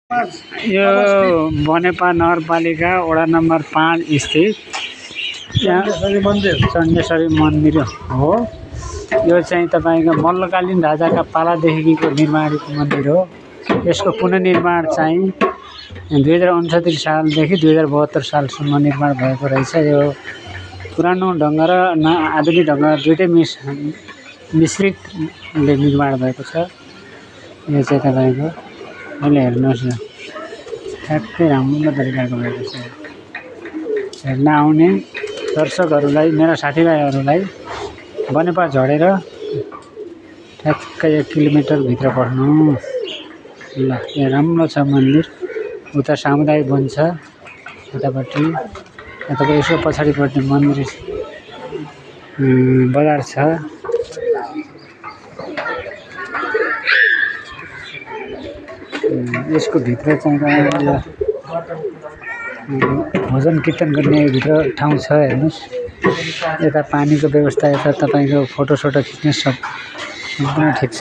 यो बनेपा नगरपालिका वडा नम्बर 5 स्थित चण्डेश्वरी मन्दिर हो। यो चाहिँ तपाईको मल्लकालीन राजाका पालादेखिको निर्माणित मन्दिर हो। यसको पुनर्निर्माण चाहिँ 2069 सालदेखि 2072 सालसम्म निर्माण भएको रहेछ। यो पुरानो ढङ्ग र आधुनिक ढङ्ग दुईटै मिश्रितले निर्माण भएको छ। यो चाहिँ तपाईको अहिले हेर्नुहोस् न, ठ्याक्कै राम्रो तरिकाको भएको छ। हेर्न आउने दर्शकहरूलाई, मेरा साथीभाइहरूलाई बनेपा झरेर ठ्याक्कै 1 किलोमिटर भित्र पस्नु ल। यहाँ राम्रो छ मन्दिर। उता सामुदायिक वन छ, यतापट्टि यताको यसो पछाडिपट्टि मन्दिर बजार छ। यसको भित्र चाहिँ भजन कीर्तन गर्ने भित्र ठाउँ छ। हेर्नुहोस्, यता पानीको व्यवस्था, यता तपाईँको फोटोसोटो खिच्ने सब ठिक छ।